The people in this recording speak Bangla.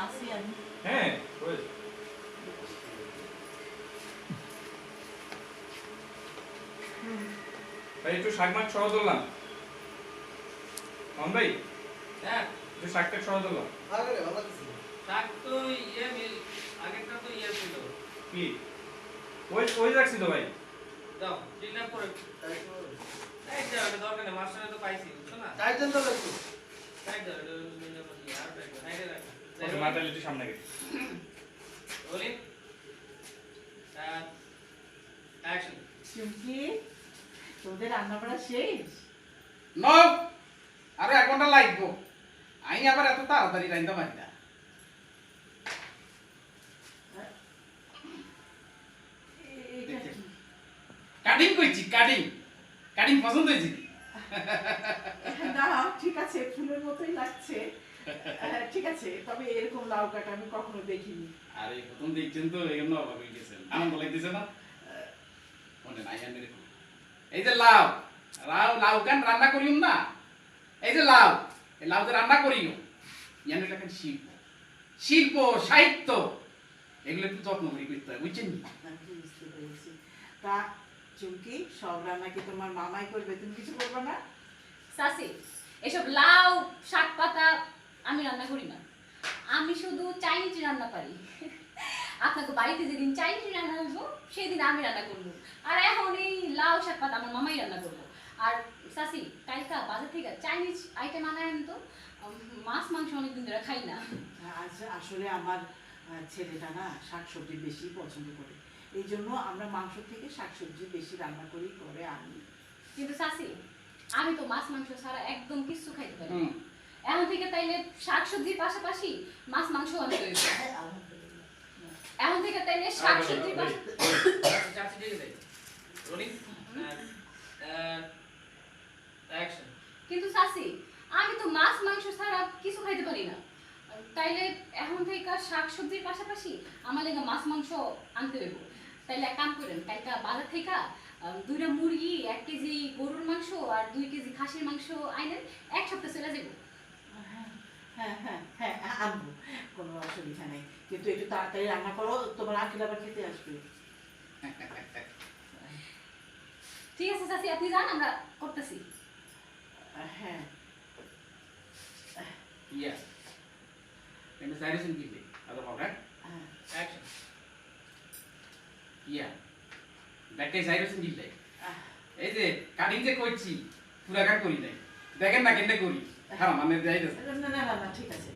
আসি আমি। হ্যাঁ ওই ভাই একটু শাক মাছ সহ ধরলাম মন ভাই হ্যাঁ একটু শাকটা সহ ধরলাম আরে ভালো কিছু শাক তো আগেরটা তো ছিল। কি ওই ওই রাখছি তো ভাই যাও ক্লিন আপ করে তাই তো এই যে এটা দরকার নেই মাস্টারে তো পাইছি বুঝছো না টাইটেল তো লাগতো সাইড দাও এটা মিলে মধ্যে আর একটা সাইডে রাখো ওকে মাতালি একটু সামনে গেছে বলি অ্যাকশন চুমকি তোদের রান্না বাড়া শেষ? নো আরো 1 ঘন্টা লাগবো আই আবার এত তাড়াতাড়ি রাইন্দা পারি না এটা কি? কাটিং কইছি কাটিং কাটিং পছন্দ হয়েছে না ঠিক আছে, ফুলের মতোই লাগছে। ঠিক আছে, তবে এরকম লাউ কাটা আমি কখনো দেখিনি। আরে প্রথম দেখছেন তো এই জন্য অবাক হয়ে গেছেন আনন্দ লাগতেছে না মনে নাই আনে রে এই যে লাউ লাউ লাউ গান রান্না করিও না এই যে লাউ এই লাউ যে রান্না করিও ইয়ান লেখেন শিল্প শিল্প সাহিত্য এগুলো একটু যত্ন করে করতে হয় বুঝছেন আমি বুঝতে পেরেছি। তা চুমকি, সব রান্না কি তোমার মামাই করবে, তুমি কিছু করবে না? সাসি এসব লাউ শাক পাতা আমি রান্না করি না, আমি শুধু চাইনিজ রান্না পারি। আপনাকে বাড়িতে যেদিন চাইনিজ রান্না হইব সেদিন আমি রান্না করবো, আর এখন এই লাউ শাক পাতা আমার মামাই রান্না করবো। আর সাসি কালকা বাজার থেকে চাইনিজ আইটেম আনায় তো, মাছ মাংস অনেকদিন ধরে খাই না। আজ আসলে আমার ছেলেটা না শাকসবজি বেশি পছন্দ করে, এই জন্য আমরা মাংস থেকে শাকসবজি বেশি রান্না করি, করে আনি। কিন্তু সাসি আমি তো মাছ মাংস ছাড়া একদম কিছু খাইতে পারি না। হুম এখন থেকে তাইলে শাকসবজির পাশাপাশি মাছ মাংস আনতে হইব। আলহামদুলিল্লাহ। এখন থেকে তাইলে শাকসবজির পাশাপাশি চাচি ঠিক আছে রোলিং অ্যাকশন কিন্তু সাসি আমি তো মাছ মাংস ছাড়া কিছু খাইতে পারি না, তাইলে এখন থেকে শাকসবজির পাশাপাশি আমার লেগে মাছ মাংস আনতে হইব। তাইলে এক কাম করেন, কালকা বাজার থেকে 2টা মুরগি, 1 কেজি গরুর মাংস আর 2 কেজি খাসির মাংস আইনেন, এক সপ্তাহ চলে যাব। হ্যাঁ হ্যাঁ হ্যাঁ আনবো, কোনো অসুবিধা নেই, কিন্তু একটু তাড়াতাড়ি রান্না করো, তোমার আঙ্কেল আবার খেতে আসবে। ঠিক আছে সাসি, আপনি যান, আমরা করতেছি। হ্যাঁ ইয়া এন্ড সাইরেশন দিবে আদা পাউডার হ্যাঁ অ্যাকশন ইয়া ব্যাকে সাইরেশন দিলে আহ, এই যে কাটিং যে কইছি পুরা কাট করি নাই দেখেন না কেন করি হ্যাঁ মানে যাইতেছে না না না না ঠিক আছে।